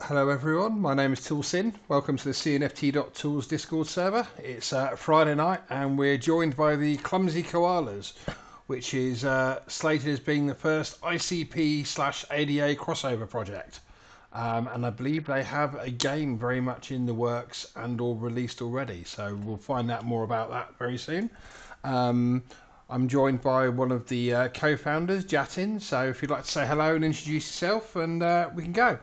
Hello everyone, my name is ToolSin. Welcome to the cnft.tools Discord server. It's Friday night and we're joined by the Klumsy Koalas, which is slated as being the first ICP/ADA crossover project. And I believe they have a game very much in the works and or released already, so we'll find out more about that very soon. Um, I'm joined by one of the co-founders, Jatin, so if you'd like to say hello and introduce yourself and we can go.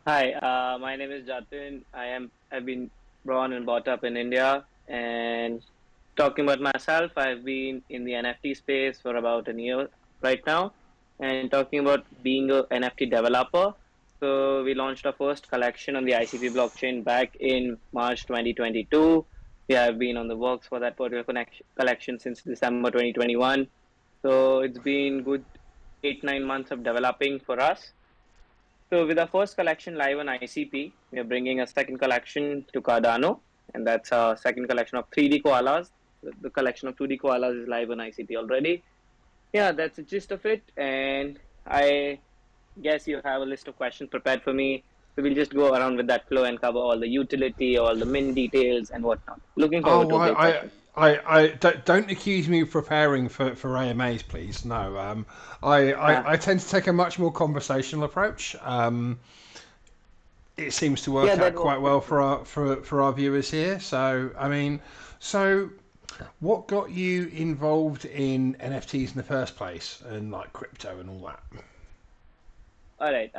Hi, my name is Jatin. I've been born and brought up in India. And talking about myself, I've been in the NFT space for about a year right now. And talking about being a NFT developer, so we launched our first collection on the ICP blockchain back in March 2022. We have been on the works for that particular collection since December 2021. So it's been good 8-9 months of developing for us. So with our first collection live on ICP, we are bringing a second collection to Cardano, and that's our second collection of 3D koalas. The collection of 2D koalas is live on ICP already. Yeah, that's the gist of it, and I guess you have a list of questions prepared for me. So we'll just go around with that flow and cover all the utility, all the min details, and whatnot. Looking forward Oh, to a great session. don't accuse me of preparing for AMAs, please. No, Uh, I tend to take a much more conversational approach. It seems to yeah, work that out works quite good well for me. for our viewers here. So, I mean, so what got you involved in NFTs in the first place, and like crypto and all that? All right.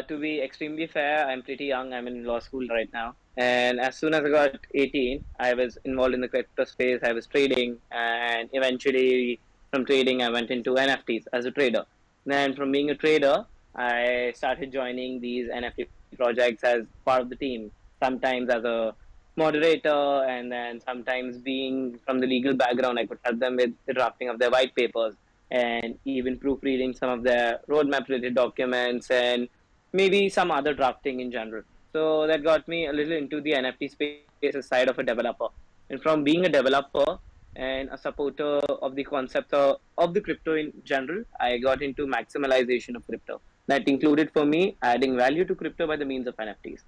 To be extremely fair, I'm pretty young. I'm in law school right now. And as soon as I got 18, I was involved in the crypto space. I was trading. And eventually, from trading, I went into NFTs as a trader. Then, from being a trader, I started joining these NFT projects as part of the team, sometimes as a moderator, and then sometimes being from the legal background, I could help them with the drafting of their white papers and even proofreading some of the roadmap related documents and maybe some other drafting in general. So that got me a little into the NFT space side of a developer. And from being a developer and a supporter of the concept of the crypto in general, I got into maximalization of crypto. That included for me adding value to crypto by the means of NFTs.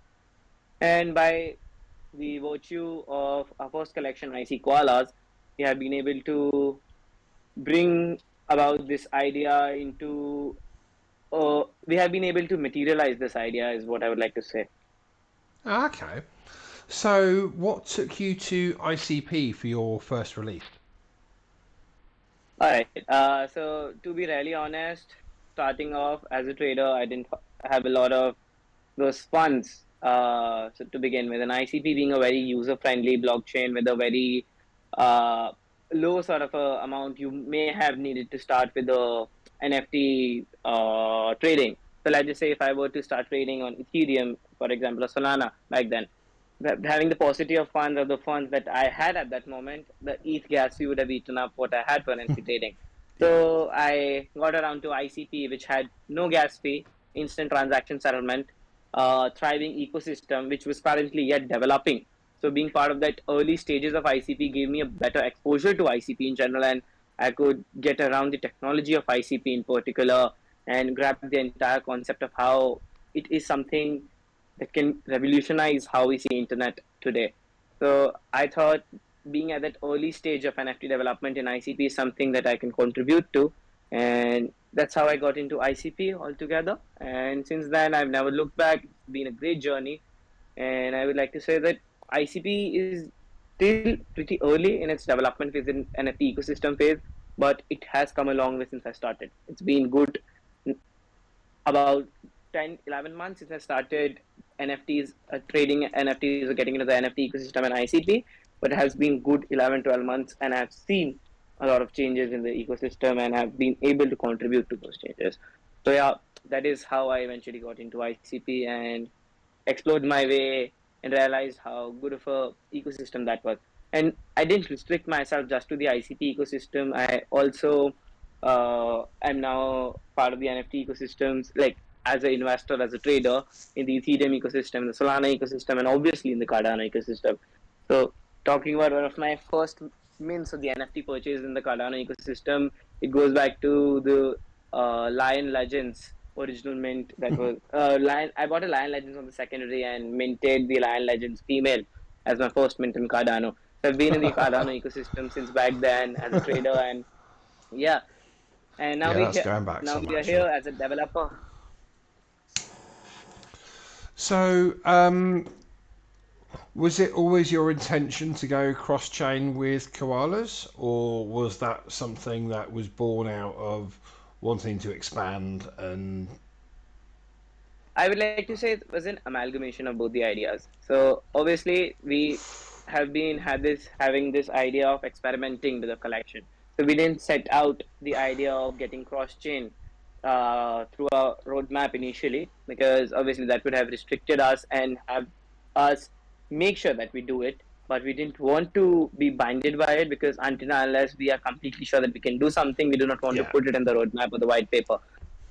And by the virtue of our first collection, IC Koalas, we have been able to bring about this idea into we have been able to materialize this idea is what I would like to say. Okay. So, what took you to ICP for your first release? All right, so to be really honest, starting off as a trader, I didn't have a lot of those funds, so to begin with, an ICP being a very user friendly blockchain with a very uh, low sort of a amount, you may have needed to start with the NFT trading. So let's just say if I were to start trading on Ethereum, for example, or Solana back then, having the paucity of funds or the funds that I had at that moment, the ETH gas fee would have eaten up what I had for NFT trading. Yeah. So I got around to ICP, which had no gas fee, instant transaction settlement, thriving ecosystem, which was currently yet developing. So being part of that early stages of ICP gave me a better exposure to ICP in general, and I could get around the technology of ICP in particular and grab the entire concept of how it is something that can revolutionize how we see internet today. So I thought being at that early stage of NFT development in ICP is something that I can contribute to, and that's how I got into ICP altogether. And since then, I've never looked back. It's been a great journey, and I would like to say that ICP is still pretty early in its development phase in NFT ecosystem phase, but it has come a long way since I started. It's been good about 10-11 months since I started NFTs, trading NFTs or getting into the NFT ecosystem and ICP, but it has been good 11-12 months, and I've seen a lot of changes in the ecosystem and have been able to contribute to those changes. So yeah, that is how I eventually got into ICP and explored my way and realized how good of a ecosystem that was. And I didn't restrict myself just to the ICP ecosystem. I also am now part of the NFT ecosystems, like as an investor, as a trader in the Ethereum ecosystem, the Solana ecosystem, and obviously in the Cardano ecosystem. So talking about one of my first mints of the NFT purchase in the Cardano ecosystem, it goes back to the Lion Legends original mint that was Lion. I bought a Lion Legends on the secondary and minted the Lion Legends female as my first mint in Cardano. So I've been in the Cardano ecosystem since back then as a trader, and yeah, and now Yeah, that's going back now some we are here actually. as a developer. So, was it always your intention to go cross chain with koalas, or was that something that was born out of wanting to expand and I would like to say it was an amalgamation of both the ideas. So obviously we have been having this idea of experimenting with the collection. So we didn't set out the idea of getting cross chain through a roadmap initially, because obviously that would have restricted us and have us make sure that we do it. But we didn't want to be binded by it, because until and unless we are completely sure that we can do something, we do not want to yeah, put it in the roadmap or the white paper.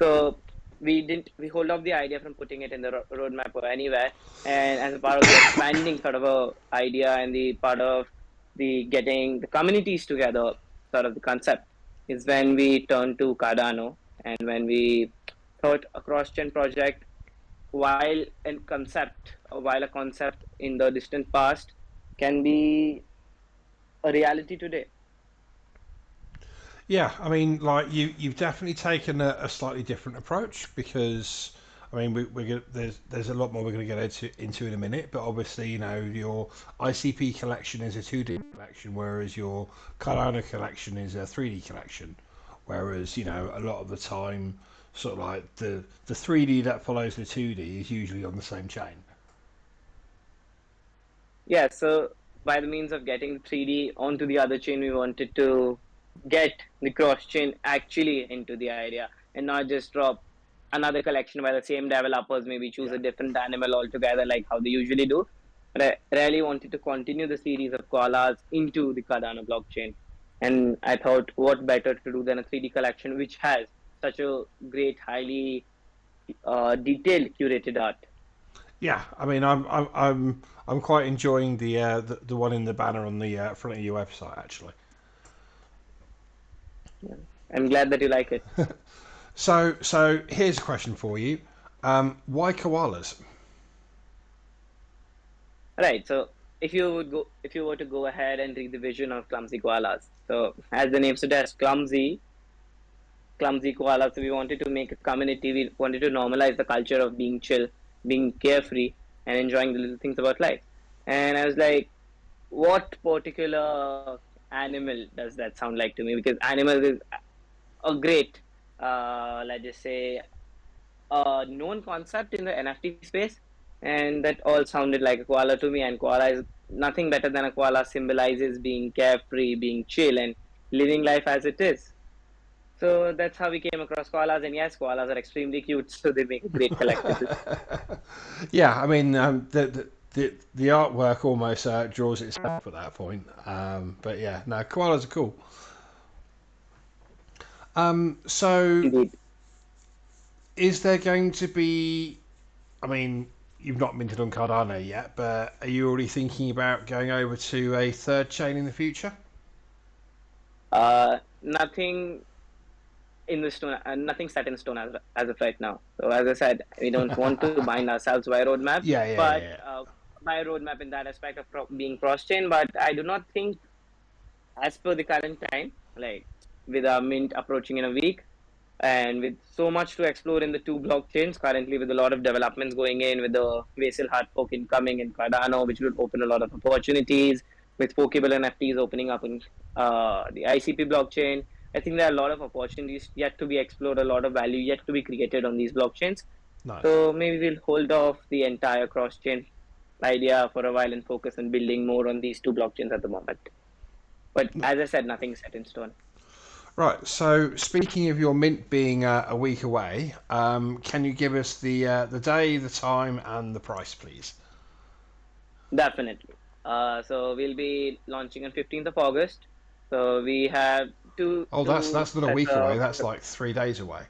So we hold off the idea from putting it in the roadmap or anywhere, and as a part of the expanding sort of a idea and the part of the getting the communities together sort of the concept is when we turned to Cardano, and when we thought a cross-chain project, while a concept in the distant past can be a reality today. yeah. I mean, like you've definitely taken a slightly different approach because. I mean, there's a lot more we're going to get into in a minute, but obviously, you know, your ICP collection is a 2D collection, whereas your Cardano collection is a 3D collection. Whereas, you know, a lot of the time, sort of like the 3D that follows the 2D is usually on the same chain. Yeah, so by the means of getting 3D onto the other chain, we wanted to get the cross chain actually into the idea and not just drop another collection by the same developers, maybe choose Yeah. a different animal altogether, like how they usually do. But I really wanted to continue the series of koalas into the Cardano blockchain. And I thought, what better to do than a 3D collection, which has such a great, highly detailed, curated art. Yeah, I mean, I'm quite enjoying the one in the banner on the front of your website actually. Yeah. I'm glad that you like it. So here's a question for you. Why koalas? Right. So if you were to go ahead and read the vision of Clumsy Koalas. So as the name suggests, clumsy koalas. So we wanted to make a community. We wanted to normalize the culture of being chill, being carefree, and enjoying the little things about life. And I was like, what particular animal does that sound like to me? Because animals is a great, let's just say, a known concept in the NFT space, and that all sounded like a koala to me. And koala is nothing better than a koala symbolizes being carefree, being chill, and living life as it is. So that's how we came across koalas. And yes, koalas are extremely cute, so they make a great collectible. Yeah, I mean, the artwork almost draws itself at that point. But yeah, no, koalas are cool. So Indeed. is there going to be? I mean, you've not minted on Cardano yet, but are you already thinking about going over to a third chain in the future? Nothing in the stone, nothing set in stone as of right now. So as I said, we don't want to bind ourselves by a roadmap, Yeah, yeah, but yeah. by a roadmap in that aspect of being cross chain. But I do not think, as per the current time, like with our mint approaching in a week, and with so much to explore in the two blockchains currently, with a lot of developments going in, with the Vasil hard fork incoming in Cardano, which will open a lot of opportunities, with forkable NFTs opening up in the ICP blockchain. I think there are a lot of opportunities yet to be explored, a lot of value yet to be created on these blockchains. Nice. So maybe we'll hold off the entire cross chain idea for a while and focus on building more on these two blockchains at the moment. But as I said, nothing is set in stone. Right. So speaking of your mint being a week away, can you give us the day, the time, and the price, please? Definitely. So we'll be launching on 15th of August. So we have Oh, two that's not a sets week away. of That's like 3 days away.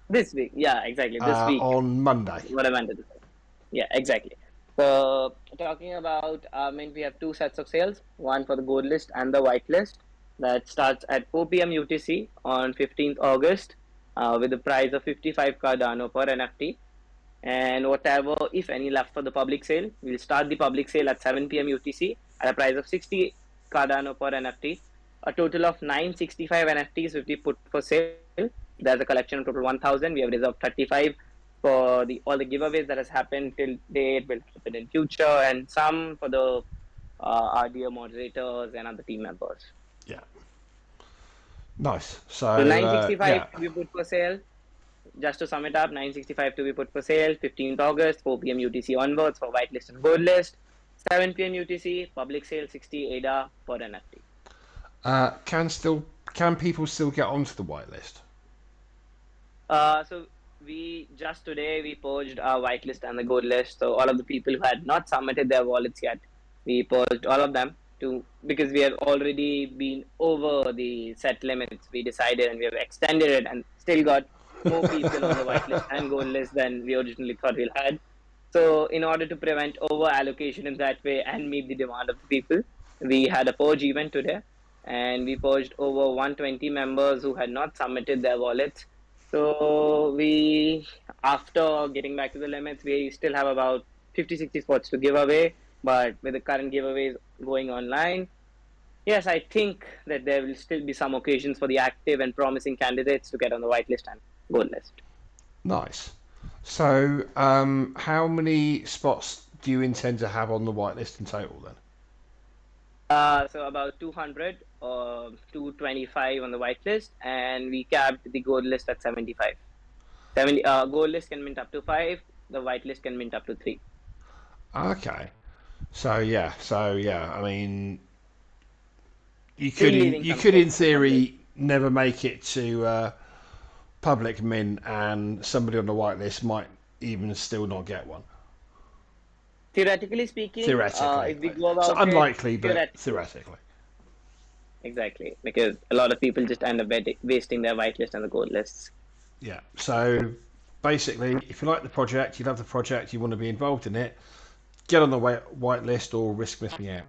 this week. Yeah, exactly. This week. On Monday. What I meant to say. Yeah, exactly. So talking about, I mean, we have two sets of sales, one for the gold list and the white list. That starts at 4 p.m. UTC on 15th August. with the price of 55 Cardano per NFT. And whatever, if any, left for the public sale, we'll start the public sale at 7 p.m. UTC at a price of 60 Cardano per NFT. A total of 965 NFTs will be put for sale. There's a collection of total 1,000. We have reserved 35 for all the giveaways that has happened till date, will happen in future, and some for the our dear moderators and other team members. Yeah. Nice. So So 965 yeah. to be put for sale. Just to sum it up, 965 to be put for sale, 15th August, 4 p.m. UTC onwards for whitelist and gold list. 7 p.m. UTC, public sale 60 ADA per NFT. Can people still get onto the whitelist? So we just today we purged our whitelist and the gold list. So all of the people who had not submitted their wallets yet, we purged all of them because we have already been over the set limits. We decided and we have extended it and still got more people on the whitelist and gold list than we originally thought we'll had. So in order to prevent over allocation in that way and meet the demand of the people, we had a purge event today, and we purged over 120 members who had not submitted their wallets. So we, after getting back to the limits, we still have about 50-60 spots to give away. But with the current giveaways going online, yes, I think that there will still be some occasions for the active and promising candidates to get on the whitelist and gold list. Nice. So how many spots do you intend to have on the whitelist in total then? So about 200 or 225 on the whitelist, and we capped the gold list at 75. 70, gold list can mint up to 5, the whitelist can mint up to 3. Okay. So yeah. I mean, you Still could leaving you some could in spots for the public. theory never make it to public mint, and somebody on the whitelist might even still not get one. Theoretically speaking, Theoretically. if we go So about it, unlikely, but theoretically, theoretically. exactly, because a lot of people just end up wasting their whitelist and the gold lists. Yeah. So basically, if you like the project, you love the project, you want to be involved in it, get on the whitelist or risk missing out.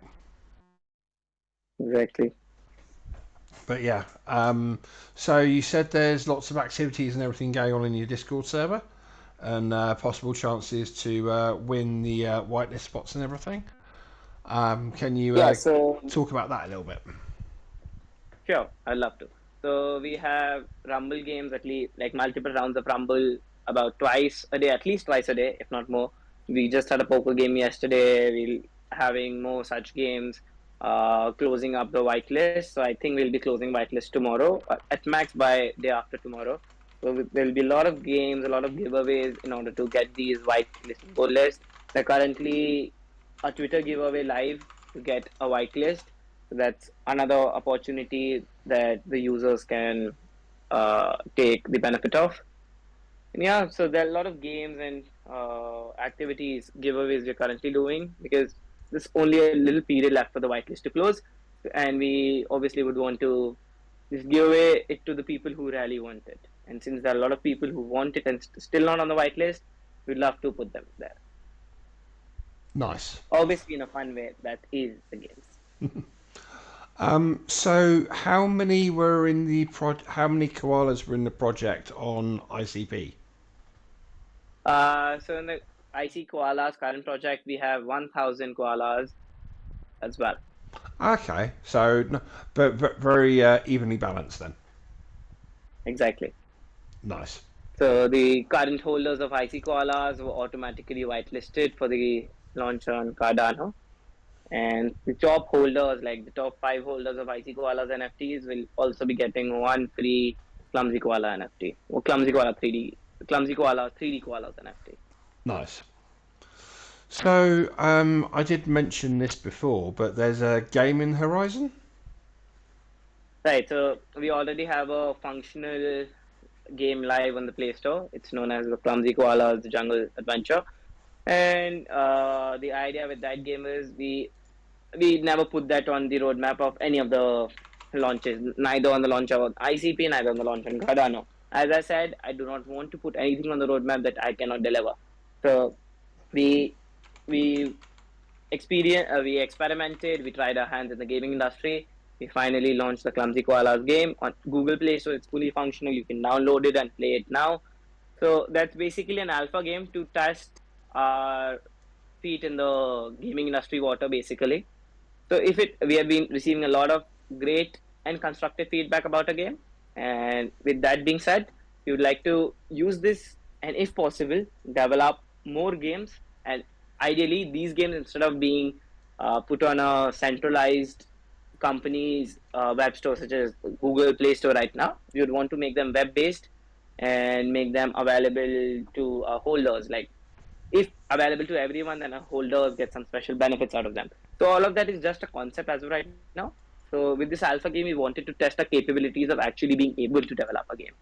Exactly. But yeah, so you said there's lots of activities and everything going on in your Discord server, and possible chances to win the whitelist spots and everything. Can you Yeah, so talk about that a little bit? sure, I'd love to. So we have Rumble games, at least like multiple rounds of Rumble about twice a day, at least twice a day, if not more. We just had a poker game yesterday. We'll having more such games. Closing up the whitelist. So I think we'll be closing whitelist tomorrow, at max by day after tomorrow. So there'll be a lot of games, a lot of giveaways in order to get these whitelist and gold list. They're currently a Twitter giveaway live to get a whitelist. So that's another opportunity that the users can take the benefit of. And yeah, so there are a lot of games and activities, giveaways we're currently doing because there's only a little period left for the whitelist to close. And we obviously would want to just give away it to the people who really want it. And since there are a lot of people who want it and still not on the whitelist, we'd love to put them there. Nice. Obviously, in a fun way, that is the games. So how many were in the How many koalas were in the project on ICP? So in the IC Koalas current project, we have 1,000 koalas as well. Okay, so but very evenly balanced then. Exactly. Nice. So the current holders of IC Koalas were automatically whitelisted for the launch on Cardano. And the top holders, like the top 5 holders of IC Koalas NFTs, will also be getting one free Klumsy Koala NFT or Klumsy Koala 3D, Klumsy Koala 3D Koalas NFT. Nice. So I did mention this before, but there's a game in Horizon. Right. So we already have a functional game live on the Play Store. It's known as the Clumsy Koalas Jungle Adventure. And the idea with that game is we never put that on the roadmap of any of the launches, neither on the launch of ICP, neither on the launch on Cardano. As I said, I do not want to put anything on the roadmap that I cannot deliver. So we we experimented, we tried our hands in the gaming industry, we finally launched the Clumsy Koalas game on Google Play, so it's fully functional. You can download it and play it now. So that's basically an alpha game to test our feet in the gaming industry water, basically. So we have been receiving a lot of great and constructive feedback about a game. And with that being said, we would like to use this and, if possible, develop more games. And ideally, these games, instead of being put on a centralized company's web store, such as Google Play Store right now, we would want to make them web based and make them available to holders. Like, if available to everyone, then holders get some special benefits out of them. So all of that is just a concept as of right now. So with this alpha game, we wanted to test the capabilities of actually being able to develop a game.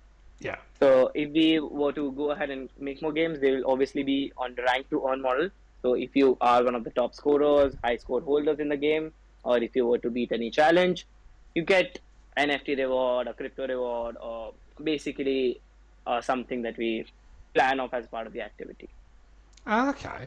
Yeah. So if we were to go ahead and make more games, they will obviously be on the rank to earn model. So if you are one of the top scorers, high score holders in the game, or if you were to beat any challenge, you get NFT reward, a crypto reward, or basically something that we plan off as part of the activity. Okay.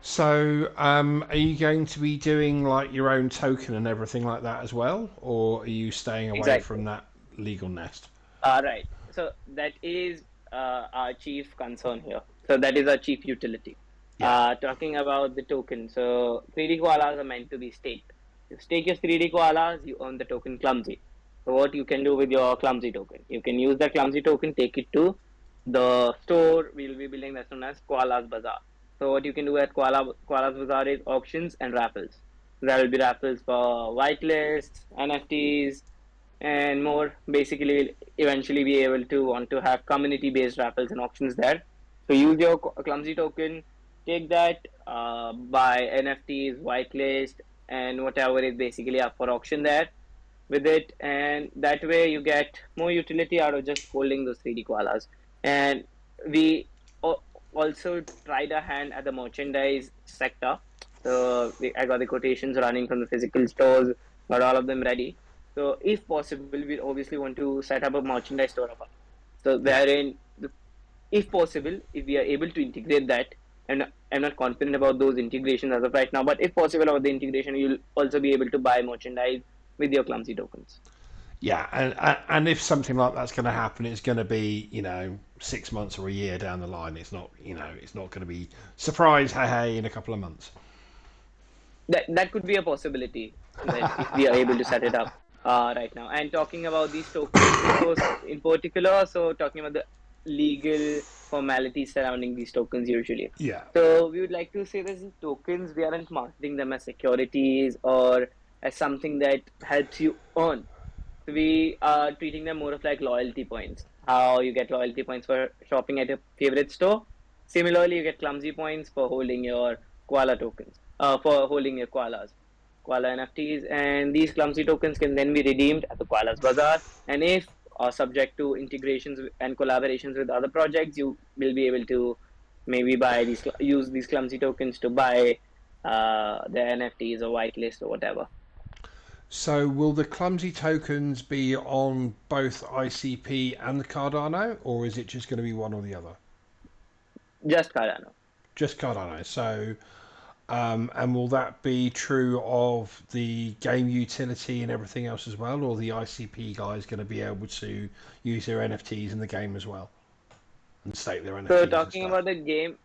So, are you going to be doing like your own token and everything like that as well, or are you staying away Exactly. from that legal nest? Right. So that is our chief concern here. So that is our chief utility. Yeah. Talking about the token. So 3D koalas are meant to be staked. You stake your 3D koalas, you earn the token Clumsy. So what you can do with your Clumsy token? You can use the Clumsy token, take it to the store we'll be building that's known as Koalas Bazaar. So what you can do at Koalas Bazaar is auctions and raffles. There will be raffles for whitelists, NFTs, and more. Basically, eventually be able to want to have community based raffles and auctions there. So use your Clumsy token, take that, buy NFTs, whitelist, and whatever is basically up for auction there with it, and that way you get more utility out of just holding those 3D koalas. And we also tried our hand at the merchandise sector. So I got the quotations running from the physical stores, got all of them ready. So if possible, we obviously want to set up a merchandise store of ours. So Yeah. wherein, if possible, if we are able to integrate that, and I'm not confident about those integrations as of right now, but if possible about the integration, you'll also be able to buy merchandise with your Clumsy tokens. Yeah, and if something like that's going to happen, it's going to be 6 months or a year down the line. It's not it's not going to be surprise hey in a couple of months. That could be a possibility, that if we are able to set it up right now. And talking about these tokens in particular, so talking about the legal formalities surrounding these tokens usually. Yeah. So we would like to say that these tokens, we aren't marketing them as securities or as something that helps you earn. So we are treating them more of like loyalty points. How you get loyalty points for shopping at your favorite store. Similarly, you get Clumsy points for holding your koala tokens, for holding your koala NFTs, and these Clumsy tokens can then be redeemed at the Koalas Bazaar. And if subject to integrations and collaborations with other projects, you will be able to maybe use these Clumsy tokens to buy the NFTs or whitelist or whatever. So will the clumsy tokens be on both ICP and Cardano, or is it just going to be one or the other? Just Cardano. Just Cardano. So, and will that be true of the game utility and everything else as well, or the ICP guys going to be able to use their NFTs in the game as well and stake their So NFTs and talking stuff? about the game,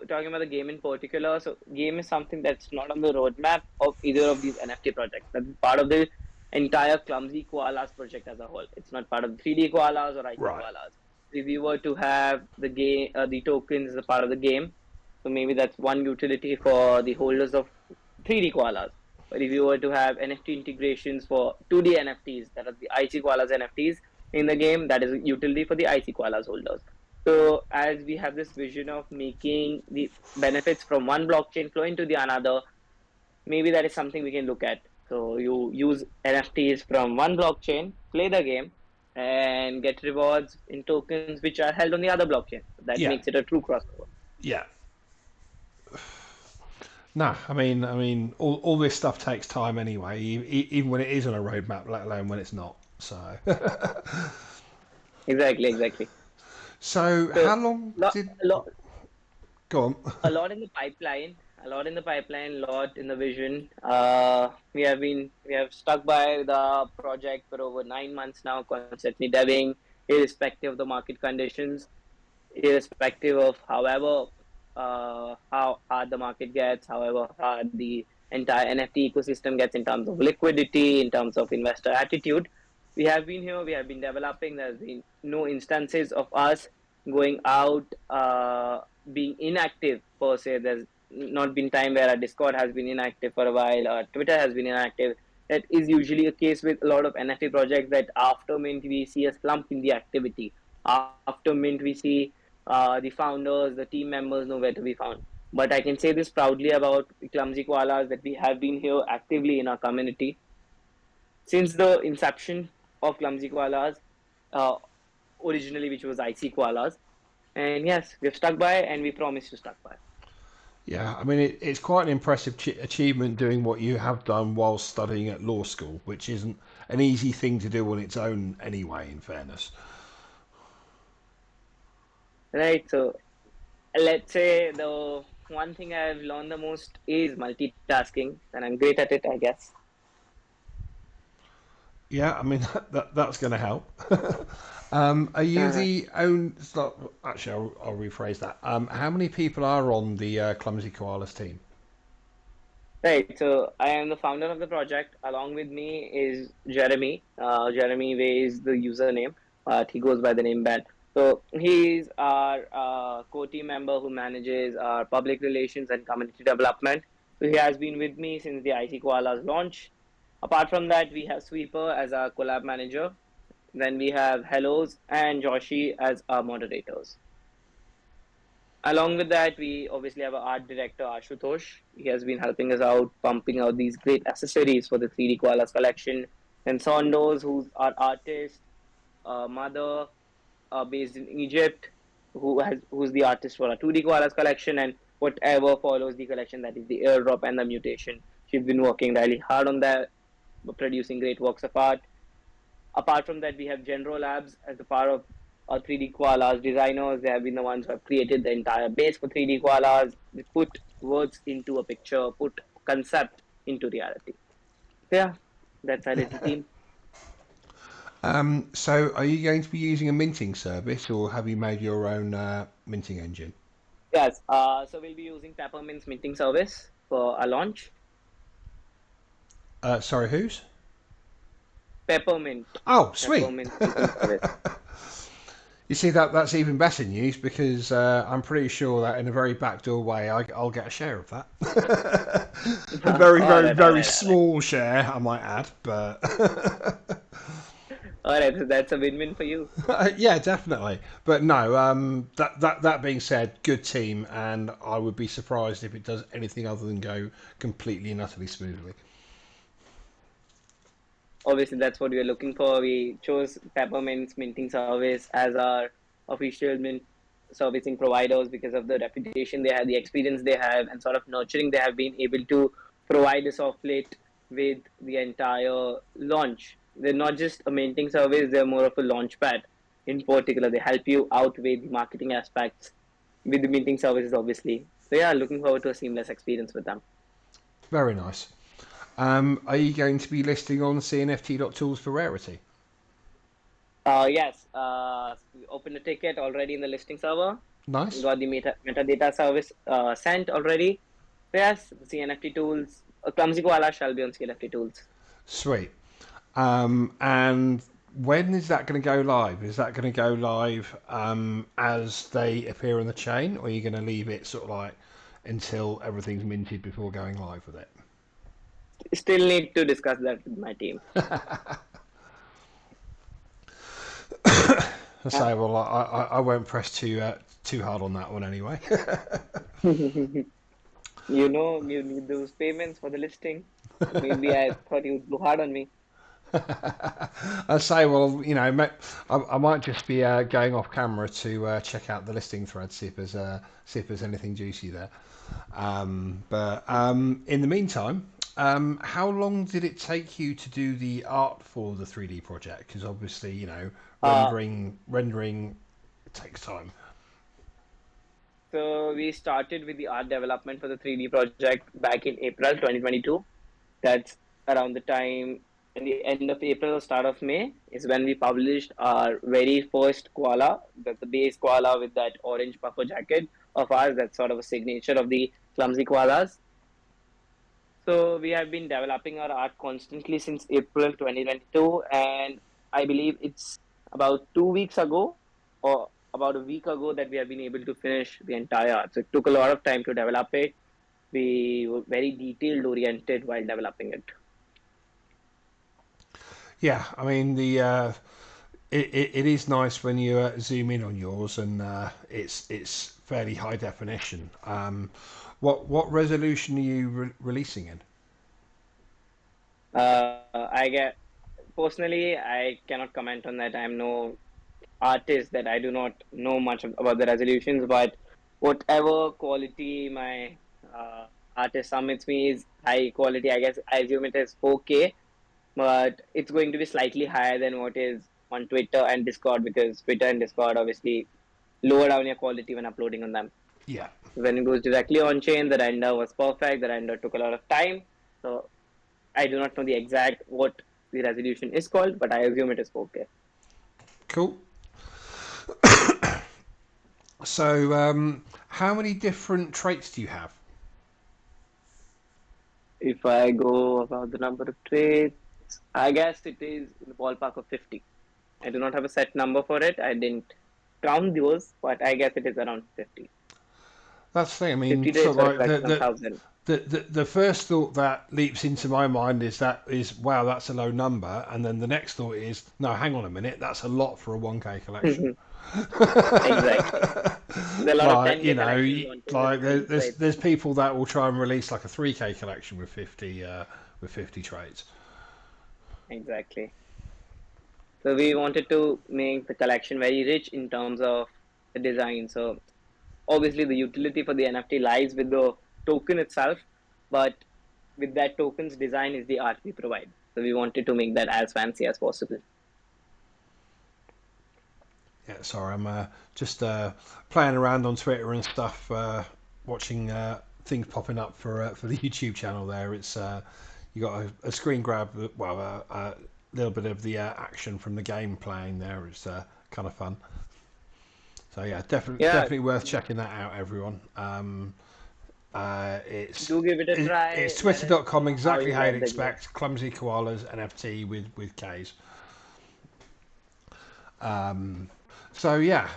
talking about the game in particular, so game is something that's not on the roadmap of either of these NFT projects. That's part of the entire Clumsy Koalas project as a whole. It's not part of the 3D Koalas or IT Right. Koalas. If we were to have the game, the tokens as a part of the game, so maybe that's one utility for the holders of 3D Koalas. But if you were to have NFT integrations for 2D NFTs, that are the IC Koalas NFTs in the game, that is a utility for the IC Koalas holders. So as we have this vision of making the benefits from one blockchain flow into the another, maybe that is something we can look at. So you use NFTs from one blockchain, play the game, and get rewards in tokens which are held on the other blockchain. That Yeah. makes it a true crossover. Yeah. No, I mean, all this stuff takes time anyway, even when it is on a roadmap, let alone when it's not. So, Exactly, exactly. so So how long lo- did? lo- Go on. A lot in the pipeline, a lot in the pipeline, lot in the vision. We have stuck by the project for over 9 months now, constantly deving, irrespective of the market conditions, irrespective of how hard the market gets, however hard the entire NFT ecosystem gets in terms of liquidity, in terms of investor attitude. We have been here, we have been developing. There's been no instances of us going out, being inactive per se. There's not been time where our Discord has been inactive for a while, or Twitter has been inactive. That is usually a case with a lot of NFT projects, that after mint we see a slump in the activity. After mint we see the founders, the team members nowhere to be found. But I can say this proudly about Clumsy Koalas, that we have been here actively in our community since the inception of Clumsy Koalas, uh, originally which was IC Koalas. And yes, we've stuck by and we promise to stuck by. Yeah, I mean, it's quite an impressive achievement doing what you have done while studying at law school, which isn't an easy thing to do on its own anyway, in fairness. Right. So let's say the one thing I've learned the most is multitasking, and I'm great at it, I guess. Yeah, I mean, that's going to help. Are you Uh, the own? Actually, I'll rephrase that. How many people are on the Clumsy Koalas team? Right. So I am the founder of the project. Along with me is Jeremy. Jeremy Way is the username. He goes by the name Ben. So he's our co-team member who manages our public relations and community development. So he has been with me since the IC Koalas launch. Apart from that, we have Sweeper as our collab manager. Then we have Hellos and Joshi as our moderators. Along with that, we obviously have our art director Ashutosh. He has been helping us out, pumping out these great accessories for the 3D Koalas collection. And Sondos, who's our artist, mother, based in Egypt, who's the artist for our 2D Koalas collection, and whatever follows the collection, that is the airdrop and the mutation. She's been working really hard on that, producing great works of art. Apart from that, we have Genro Labs as a part of 3D Koalas designers. They have been the ones who have created the entire base for 3D Koalas. They put words into a picture, put concept into reality. So yeah, that's our little team. So, are you going to be using a minting service, or have you made your own minting engine? Yes, so we'll be using Peppermint's minting service for our launch. Sorry, whose? Peppermint, Oh, sweet. Peppermint minting service. You see that's even better news because I'm pretty sure that in a very backdoor way I'll get a share of that. A very, All very, right, all very right, all right. small share, I might add, but All right, so that's a win-win for you. yeah, definitely. But no, that being said, good team, and I would be surprised if it does anything other than go completely and utterly smoothly. Obviously, that's what we are looking for. We chose Peppermint's minting service as our official mint servicing providers because of the reputation they have, the experience they have, and sort of nurturing they have been able to provide us of late with the entire launch. They're not just a minting service, they're more of a launch pad. In particular, they help you out with the marketing aspects with the minting services, obviously. So, yeah, looking forward to a seamless experience with them. Very nice. Are you going to be listing on cnft.tools for rarity? Yes, we opened a ticket already in the listing server. Nice. Got the metadata service sent already. So yes, the CNFT tools, Clumsy Koala shall be on CNFT tools. Sweet. And when is that going to go live? Is that going to go live as they appear on the chain, or are you going to leave it sort of like until everything's minted before going live with it? Still need to discuss that with my team. I say, well, I won't press too hard on that one anyway. You need those payments for the listing. Maybe I thought you would go hard on me. I say, well, I might just be going off camera to check out the listing thread, see if there's anything juicy there. But in the meantime, how long did it take you to do the art for the 3D project? Because obviously, Uh, rendering takes time. So we started with the art development for the 3D project back in April 2022. That's around the time in the end of April or start of May is when we published our very first koala. That's the base koala with that orange puffer jacket of ours. That's sort of a signature of the Clumsy Koalas. So we have been developing our art constantly since April 2022, and I believe it's about 2 weeks ago or about a week ago that we have been able to finish the entire art. So it took a lot of time to develop it. We were very detailed oriented while developing it. Yeah, I mean it is nice when you zoom in on yours and it's fairly high definition. What resolution are you releasing in? I get personally, I cannot comment on that. I'm no artist that I do not know much about the resolutions, but whatever quality my artist submits me is high quality. I guess I assume it is 4K, but it's going to be slightly higher than what is on Twitter and Discord because Twitter and Discord obviously lower down your quality when uploading on them. Yeah. When it goes directly on chain, the render was perfect. The render took a lot of time. So I do not know the exact what the resolution is called, but I assume it is 4K. Cool. So, how many different traits do you have? If I go about the number of traits, I guess it is in the ballpark of 50. I do not have a set number for it. I didn't count those, but I guess it is around 50. That's the thing. I 50 mean, sort traits of for a like collection of 1,000. the first thought that leaps into my mind is wow, that's a low number, and then the next thought is no, hang on a minute, that's a lot for a 1K collection. Exactly. There are a lot of Like 10K collections on Twitter like with these traits. there's people that will try and release like a 3K collection with 50 traits. Exactly. So we wanted to make the collection very rich in terms of the design. So obviously the utility for the NFT lies with the token itself, but with that token's design is the art we provide. So we wanted to make that as fancy as possible. Yeah, sorry, I'm just playing around on Twitter and stuff, watching things popping up for the YouTube channel. There, it's you got a screen grab, well, a little bit of the action from the game playing there. It's kind of fun. So yeah, Yeah, definitely worth checking that out, everyone. do give it a try. It's Let us twitter.com, know how exactly you how you'd like the game. expect. Clumsy Koalas NFT with K's. Um, so yeah.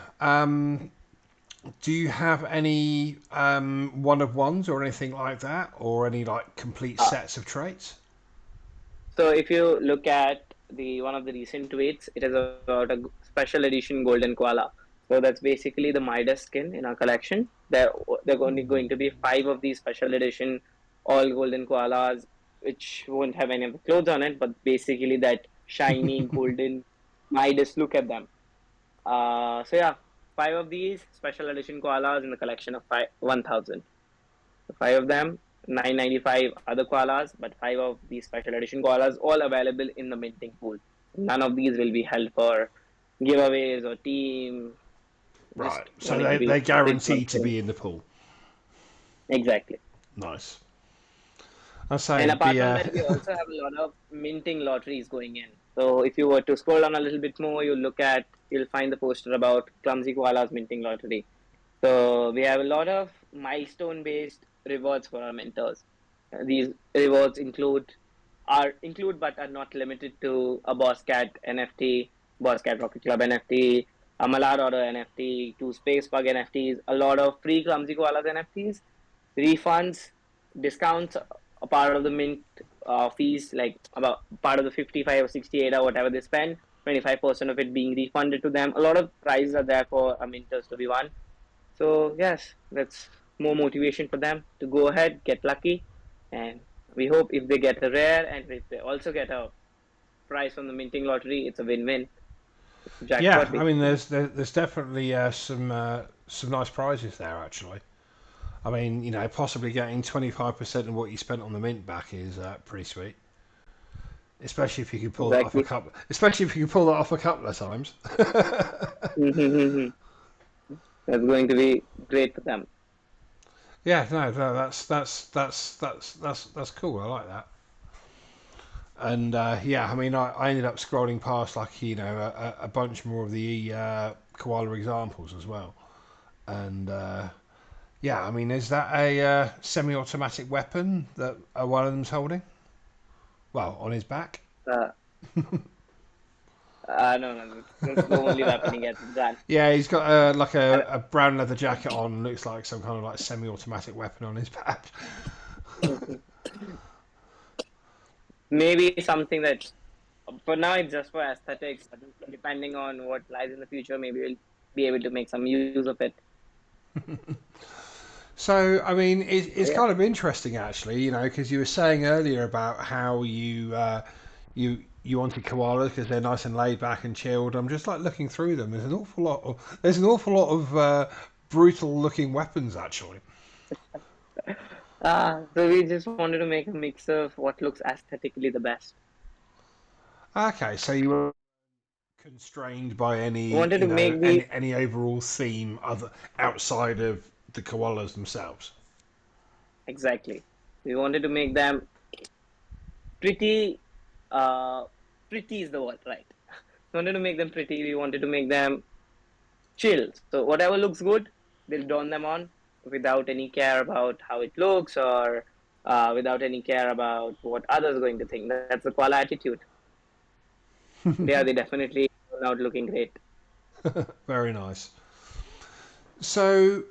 Do you have any one of ones or anything like that, or any like complete Uh, sets of traits? so if you look at the one of the recent tweets, it is about a special edition golden koala. So that's basically the Midas skin in our collection. There only going to be five of these special edition all golden koalas, which won't have any of the clothes on it, but basically that shiny golden Midas look at them. So yeah, five of these special edition koalas in the collection of 1,000. So five of them, 995 other koalas, but five of these special edition koalas all available in the minting pool. None of these will be held for giveaways or team. Right. Just So wanting to they be rich on guarantee to things. be in the pool. Exactly. Nice. I say And it'd apart be from that, we also have a lot of minting lotteries going in. So if you were to scroll down a little bit more, you'll find the poster about Clumsy Koala's minting lottery. So we have a lot of milestone based rewards for our mentors. These rewards include but are not limited to a Boss Cat NFT, Boss Cat Rocket Club NFT, a Malad Order NFT, two Space Bug NFTs, a lot of free Clumsy Koalas NFTs, refunds, discounts, a part of the mint fees, like about part of the 55 or 68 or whatever they spend, 25% of it being refunded to them. A lot of prizes are there for our minters to be won. So yes, that's more motivation for them to go ahead, get lucky, and we hope if they get a rare and if they also get a prize from the minting lottery, it's a win-win. It's a yeah. jackpot I mean, basically. there's definitely some nice prizes there actually. I mean, possibly getting 25% of what you spent on the mint back is pretty sweet. Especially if you can pull that off a Exactly. couple. Especially if you can pull that off a couple of times. That's going to be great for them. Yeah, no, that's cool. I like that. And yeah, I mean, I ended up scrolling past like a bunch more of the koala examples as well. And yeah, I mean, is that a semi-automatic weapon that one of them's holding? Well, on his back. Uh, no, no, that's the only weapon he gets, is gun. Yeah, he's got like And a brown leather jacket on, and looks like some kind of like semi-automatic weapon on his back. maybe something that for now it's just for aesthetics, but depending on what lies in the future, maybe we'll be able to make some use of it. So, I mean, So it's yeah, kind of interesting actually, because you were saying earlier about how you wanted koalas because they're nice and laid back and chilled. I'm just like looking through them. There's an awful lot of brutal looking weapons actually. so we just wanted to make a mix of what looks aesthetically the best. Okay, so you were constrained by We wanted to make the any overall theme other outside of the koalas themselves. exactly. We wanted to make them pretty. Uh, pretty is the word, right? We wanted to make them pretty. We wanted to make them chill. So whatever looks good, they'll don them on without any care about how it looks or without any care about what others are going to think. That's the koala attitude. Yeah, they definitely turn out looking great. Very nice. So,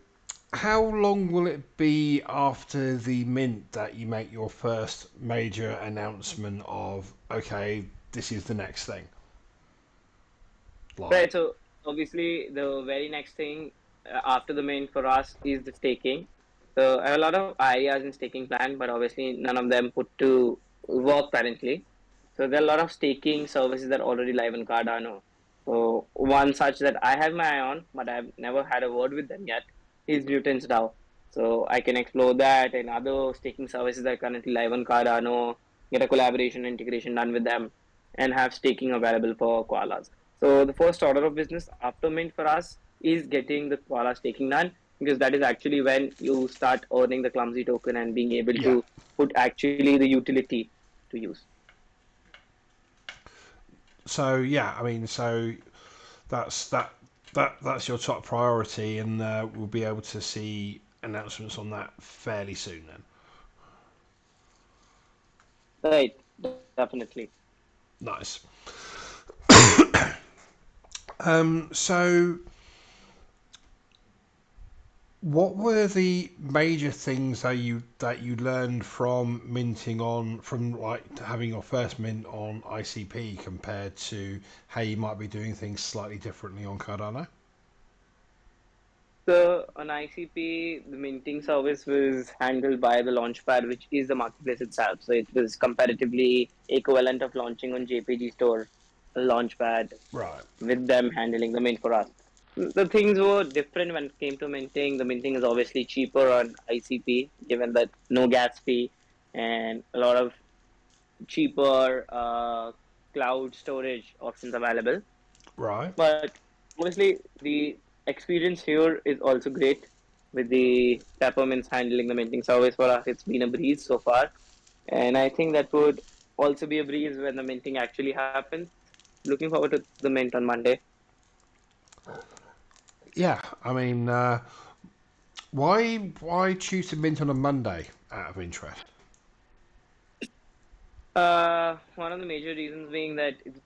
how long will it be after the mint that you make your first major announcement of, okay, this is the next thing? Like, Right. So obviously, the very next thing after the main for us is the staking. So I have a lot of ideas in staking plan, but obviously none of them put to work currently. So there are a lot of staking services that are already live in Cardano. So one such that I have my eye on, but I've never had a word with them yet, is Newton's DAO. So I can explore that and other staking services that are currently live on Cardano, get a collaboration integration done with them, and have staking available for koalas. So the first order of business after mint for us is getting the koala staking done, because that is actually when you start earning the clumsy token and being able yeah. to put actually the utility to use. So yeah, I mean, so that's that's your top priority, and we'll be able to see announcements on that fairly soon then. Right, definitely. Nice. So what were the major things that you learned from minting on from like having your first mint on ICP compared to how you might be doing things slightly differently on Cardano? So on ICP, the minting service was handled by the Launchpad, which is the marketplace itself. So it was comparatively equivalent of launching on JPG Store, a Launchpad, Right. with them handling the mint for us. The things were different when it came to minting. The minting is obviously cheaper on ICP, given that no gas fee and a lot of cheaper cloud storage options available. Right. But obviously, the experience here is also great with the peppermints handling the minting service for us. It's been a breeze so far, and I think that would also be a breeze when the minting actually happens. Looking forward to the mint on Monday. Yeah. I mean, why choose to mint on a Monday out of interest? One of the major reasons being that it's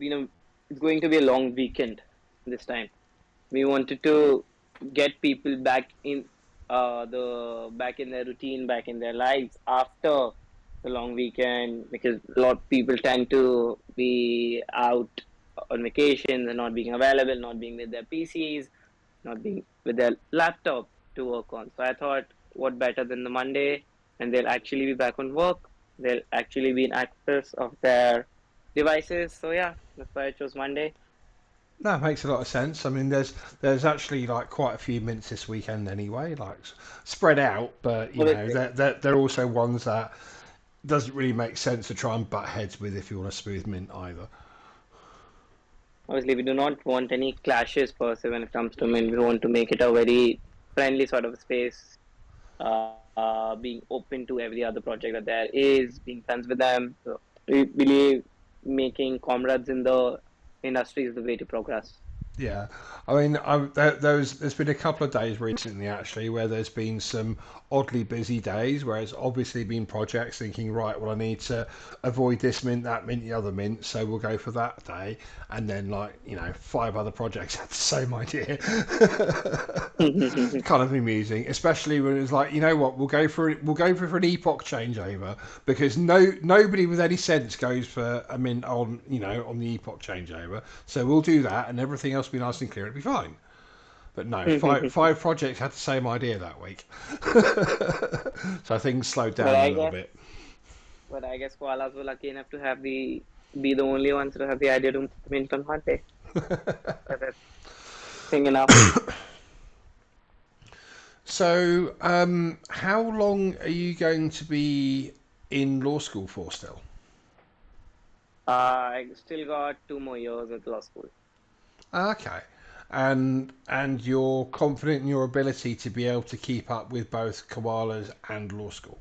going to be a long weekend this time. We wanted to get people back in their routine, back in their lives after the long weekend, because a lot of people tend to be out on vacations and not being available, not being with their PCs, not being with their laptop to work on. So I thought, what better than the Monday, and they'll actually be back on work. They'll actually be in access of their devices. So yeah, that's why I chose Monday. That makes a lot of sense. I mean, there's actually like quite a few mints this weekend anyway, like spread out, but Obviously. they're also ones that doesn't really make sense to try and butt heads with if you want a smooth mint either. Obviously, we do not want any clashes per se when it comes to men. We want to make it a very friendly sort of space, being open to every other project that there is, being friends with them. So we believe making comrades in the industry is the way to progress. Yeah, I mean, there's been a couple of days recently actually where there's been some oddly busy days where it's obviously been projects thinking, right, well, I need to avoid this mint, that mint, the other mint, so we'll go for that day, and then like five other projects had the same idea. Kind of amusing, especially when it was like, you know what, we'll go for an epoch changeover because nobody with any sense goes for a mint on on the epoch changeover. So we'll do that, and everything else will be nice and clear. It'll be fine. But no, five projects had the same idea that week, so things slowed but down a I little guess, bit. but I guess koalas were lucky enough to have the be the only ones to have the idea to mint on hot day. That's thing enough. So, how long are you going to be in law school for still? I still got 2 more years at law school. Okay. And you're confident in your ability to be able to keep up with both koalas and law school.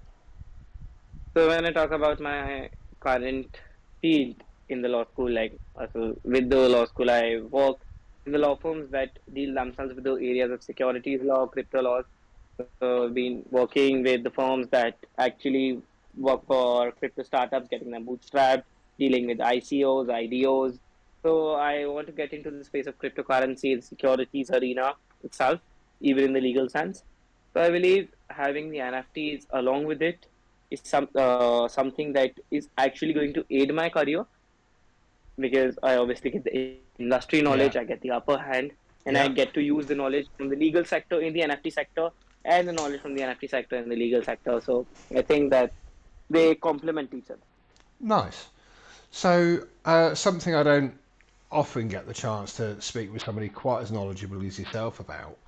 So when I talk about my current field in the law school, like so with the law school, I work in the law firms that deal themselves with the areas of securities law, crypto laws. So I've been working with the firms that actually work for crypto startups, getting them bootstrapped, dealing with ICOs, IDOs. So I want to get into the space of cryptocurrency, the securities arena itself, even in the legal sense. So I believe having the NFTs along with it is something that is actually going to aid my career because I obviously get the industry knowledge, I Yeah, get the upper hand, and I yeah. get to use the knowledge from the legal sector in the NFT sector and the knowledge from the NFT sector in the legal sector. So I think that they complement each other. Nice. So, something I don't often get the chance to speak with somebody quite as knowledgeable as yourself about.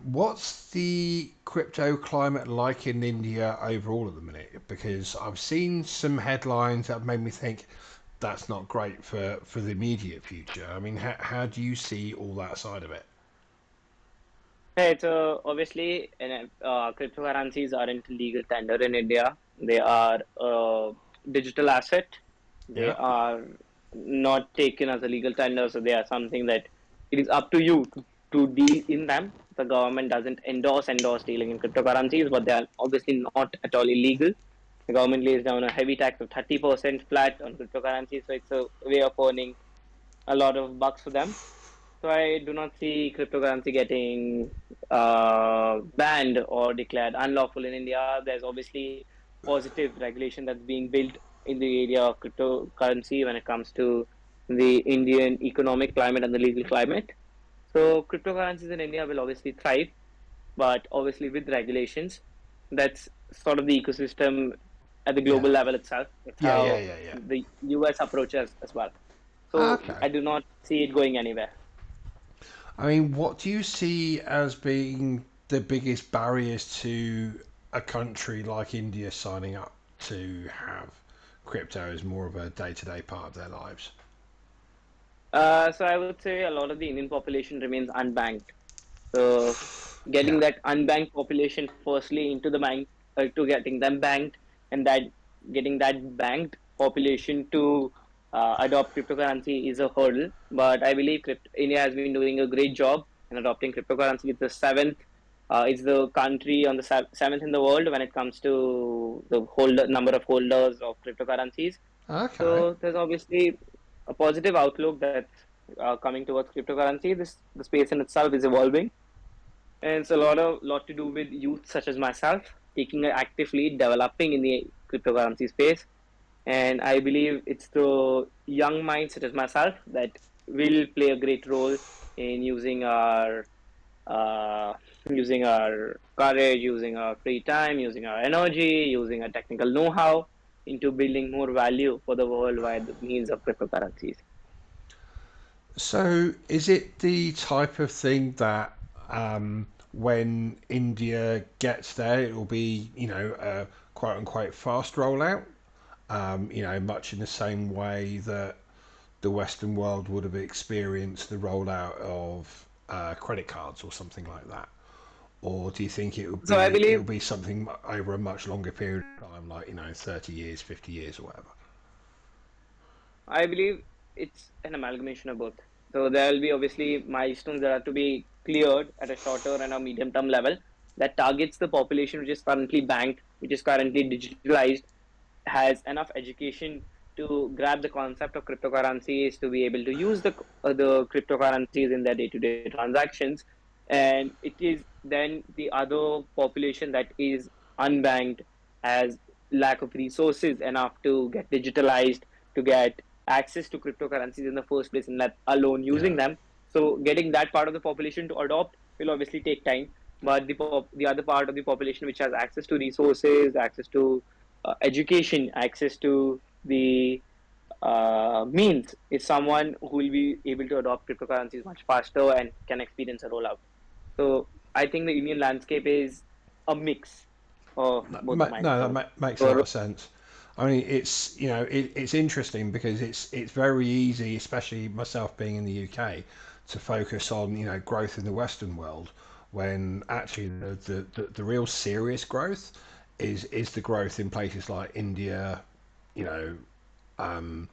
What's the crypto climate like in India overall at the minute? Because I've seen some headlines that have made me think that's not great for the immediate future. I mean, how do you see all that side of it? Right, so obviously, cryptocurrencies aren't legal tender in India. They are a digital asset. They Yeah. are not taken as a legal tender, so they are something that it is up to you to deal in them. The government doesn't endorse dealing in cryptocurrencies, but they are obviously not at all illegal. The government lays down a heavy tax of 30% flat on cryptocurrencies, so it's a way of earning a lot of bucks for them. So I do not see cryptocurrency getting banned or declared unlawful in India. There's obviously positive regulation that's being built in the area of cryptocurrency when it comes to the Indian economic climate and the legal climate. So cryptocurrencies in India will obviously thrive, but obviously with regulations. That's sort of the ecosystem at the Yeah. global level itself. That's Yeah, yeah, how yeah, yeah. the US approaches as well. So Okay. I do not see it going anywhere. I mean, what do you see as being the biggest barriers to a country like India signing up to have crypto as more of a day-to-day part of their lives? So I would say a lot of the Indian population remains unbanked. So getting Yeah. that unbanked population firstly into the bank, to getting them banked, and that getting that banked population to adopt cryptocurrency is a hurdle. But I believe India has been doing a great job in adopting cryptocurrency. It's the seventh. It's the country on the seventh in the world when it comes to the holder number of holders of cryptocurrencies. Okay. So there's obviously a positive outlook that's coming towards cryptocurrency. The space in itself is evolving, and it's a lot to do with youth such as myself taking an active lead, developing in the cryptocurrency space. And I believe it's the young minds such as myself that will play a great role in uh, using our courage, using our free time, using our energy, using our technical know-how into building more value for the world via the means of cryptocurrencies. So, is it the type of thing that when India gets there, it will be, a quote unquote fast rollout? Much in the same way that the Western world would have experienced the rollout of credit cards or something like that? Or do you think So I it'll believe be something over a much longer period of time, like 30 years, 50 years, or whatever? I believe it's an amalgamation of both. So there will be obviously milestones that are to be cleared at a shorter and a medium term level that targets the population which is currently banked, which is currently digitalized, has enough education to grab the concept of cryptocurrencies, to be able to use the cryptocurrencies in their day-to-day transactions. And it is then the other population that is unbanked, has lack of resources enough to get digitalized, to get access to cryptocurrencies in the first place, and let alone using Yeah, them. So getting that part of the population to adopt will obviously take time. But the other part of the population which has access to resources, access to education, access to the means, is someone who will be able to adopt cryptocurrencies much faster and can experience a rollout. So I think the Indian landscape is a mix of both the no, that milestones. makes a lot So of sense. I mean, it's it's interesting because it's very easy, especially myself being in the UK, to focus on growth in the Western world when actually the real serious growth is the growth in places like India, you know, um,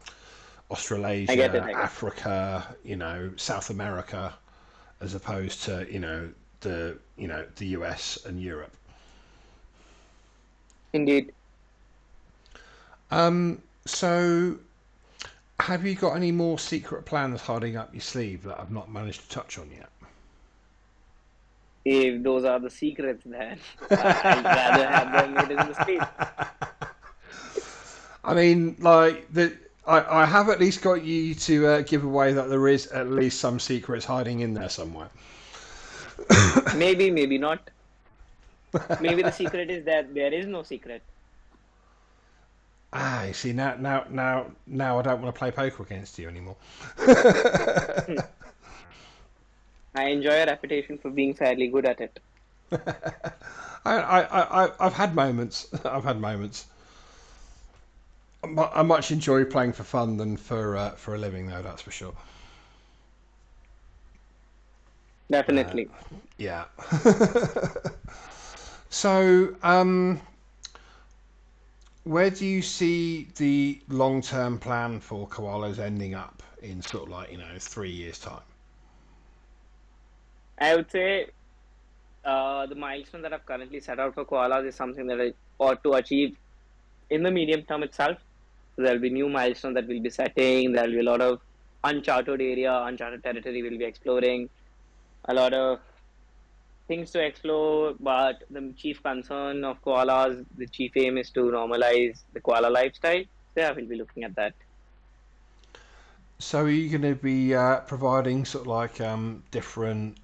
I get it. Australasia, I get it. Africa, South America, as opposed to the US and Europe. Indeed. So have you got any more secret plans hiding up your sleeve that I've not managed to touch on yet? If those are the secrets, then I'd rather have them hidden in the sleep. I mean, like I have at least got you to give away that there is at least some secrets hiding in there somewhere. Maybe, maybe not. Maybe the secret is that there is no secret. Ah, you see now I don't want to play poker against you anymore. I enjoy a reputation for being fairly good at it. I've had moments. I've had moments. I much enjoy playing for fun than for a living, though. That's for sure. Uh, Definitely. yeah. So, where do you see the long-term plan for koalas ending up in sort of like 3 years time? I would say the milestone that I've currently set out for koalas is something that I ought to achieve in the medium term itself. So there'll be new milestones that we'll be setting. There'll be a lot of uncharted area, uncharted territory we'll be exploring. A lot of things to explore, but the chief concern of koalas, the chief aim is to normalize the koala lifestyle. So yeah, we'll be looking at that. So, are you going to be providing sort of like different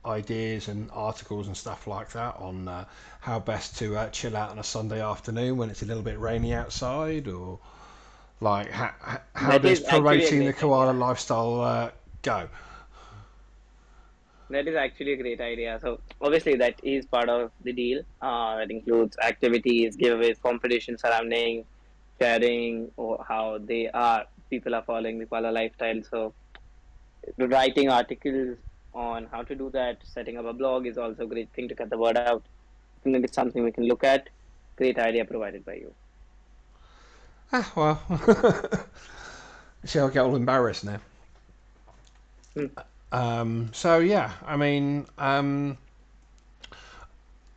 ideas and articles and stuff like that on how best to chill out on a Sunday afternoon when it's a little bit rainy outside, or like how That does is actually a promoting the great koala idea. lifestyle go? That is actually a great idea. So obviously that is part of the deal. That includes activities, giveaways, competition surrounding sharing or how they are people are following the koala lifestyle. So writing articles on how to do that, setting up a blog is also a great thing to get the word out. I think that is something we can look at. Great idea provided by you. Ah, well, see, I'll get all embarrassed now. Hmm. So yeah, I mean,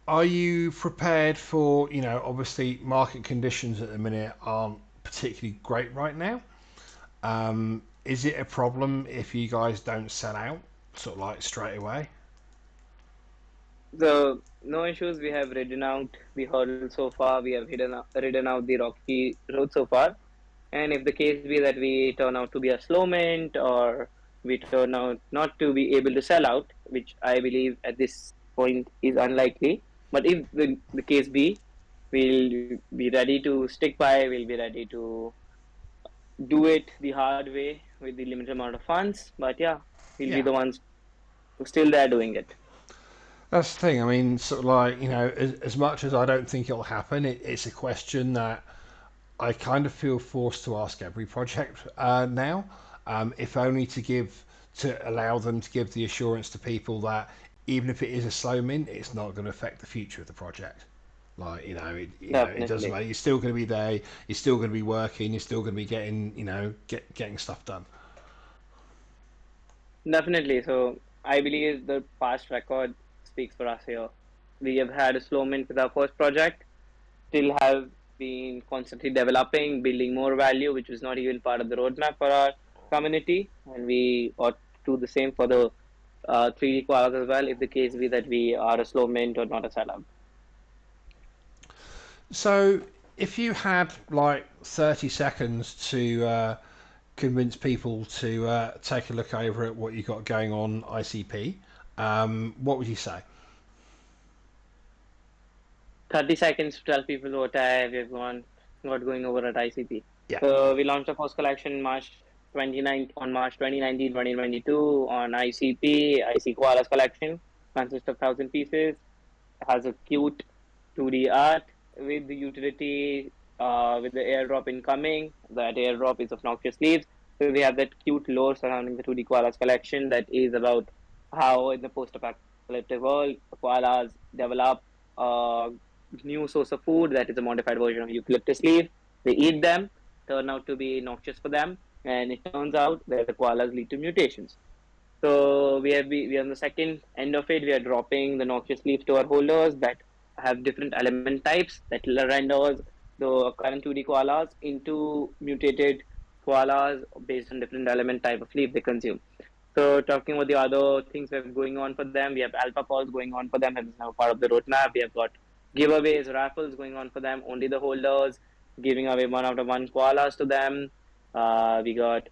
are you prepared for, obviously market conditions at the minute aren't particularly great right now. Is it a problem if you guys don't sell out sort of like straight away? So no issues. We have ridden out the hurdle so far. We have ridden out the rocky road so far. And if the case be that we turn out to be a slow mint or we turn out not to be able to sell out, which I believe at this point is unlikely, but if the case be, we'll be ready to stick by, we'll be ready to do it the hard way with the limited amount of funds. But yeah, we'll be Yeah, the ones who still there doing it. that's the thing. I mean, sort of like, as much as I don't think it'll happen, it's a question that I kind of feel forced to ask every project now, if only to allow them to give the assurance to people that even if it is a slow mint, it's not going to affect the future of the project. Like it doesn't Definitely. matter. You're still going to be there. You're still going to be working. You're still going to be getting getting stuff done. Definitely. So I believe the past record speaks for us here. We have had a slow mint with our first project, still have been constantly developing, building more value, which was not even part of the roadmap for our community. And we ought to do the same for the 3D koalas as well, if the case be that we are a slow mint or not a setup. So if you had like 30 seconds to convince people to take a look over at what you got going on ICP, what would you say? 30 seconds to tell people what I have got going over at ICP. Yeah. So we launched our first collection March 2019, 2022 on ICP. IC Koalas collection consists of 1,000 pieces. Has a cute 2D art with the utility with the airdrop incoming. That airdrop is of noxious leaves. So we have that cute lore surrounding the 2D Koalas collection that is about how in the post-apocalyptic world, koalas develop a new source of food that is a modified version of eucalyptus leaf. They eat them, turn out to be noxious for them, and it turns out that the koalas lead to mutations. So we are on the second end of it. We are dropping the noxious leaves to our holders that have different element types that renders the current 2D koalas into mutated koalas based on different element type of leaf they consume. So talking about the other things we have going on for them, we have alpha calls going on for them. That is now part of the roadmap. We have got giveaways, raffles going on for them. Only the holders giving away 1 out of 1 koalas to them. We got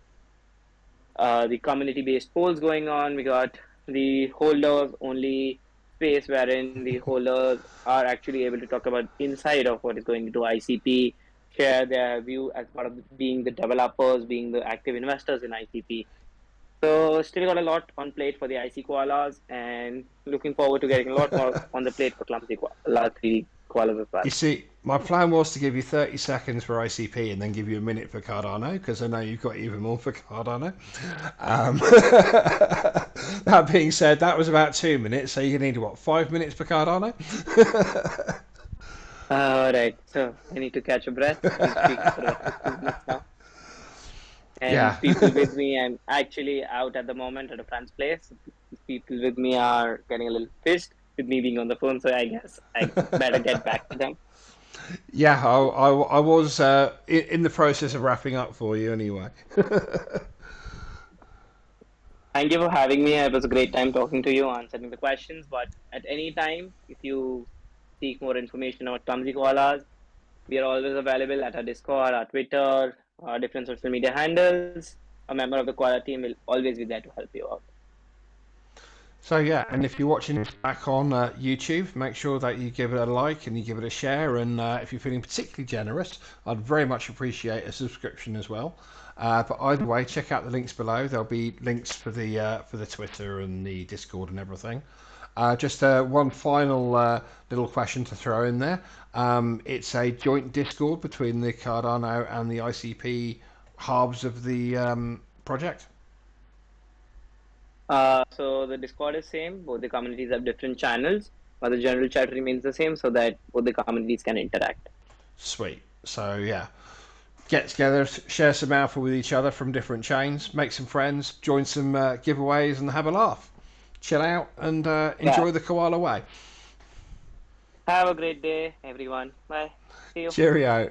the community-based polls going on. We got the holders only space wherein the holders are actually able to talk about inside of what is going into ICP, share their view as part of being the developers, being the active investors in ICP. So still got a lot on plate for the IC koalas, and looking forward to getting a lot more on the plate for Clumsy Koala 3 koalas as well. You see, my plan was to give you 30 seconds for ICP and then give you a minute for Cardano because I know you've got even more for Cardano. Um, that being said, that was about 2 minutes, so you need what, 5 minutes for Cardano? All right, so I need to catch a breath. Been speaking for about 15 minutes now. Yeah. And people with me, I'm actually out at the moment at a friend's place. People with me are getting a little pissed with me being on the phone, so I guess I better get back to them. Yeah, I was in the process of wrapping up for you anyway. Thank you for having me. It was a great time talking to you, answering the questions. But at any time, if you seek more information about Clumsy Koalas, we are always available at our Discord, our Twitter, our different social media handles. A member of the Koala team will always be there to help you out. So yeah, and if you're watching this back on YouTube, make sure that you give it a like and you give it a share. And if you're feeling particularly generous, I'd very much appreciate a subscription as well. But either way, check out the links below. There'll be links for the Twitter and the Discord and everything. Just one final little question to throw in there. It's a joint Discord between the Cardano and the ICP halves of the project. So the Discord is same. Both the communities have different channels, but the general chat remains the same so that both the communities can interact. Sweet. So yeah, get together, share some alpha with each other from different chains, make some friends, join some giveaways, and have a laugh. Chill out and Yeah. enjoy the koala way. Have a great day, everyone. Bye. See you. Cheerio.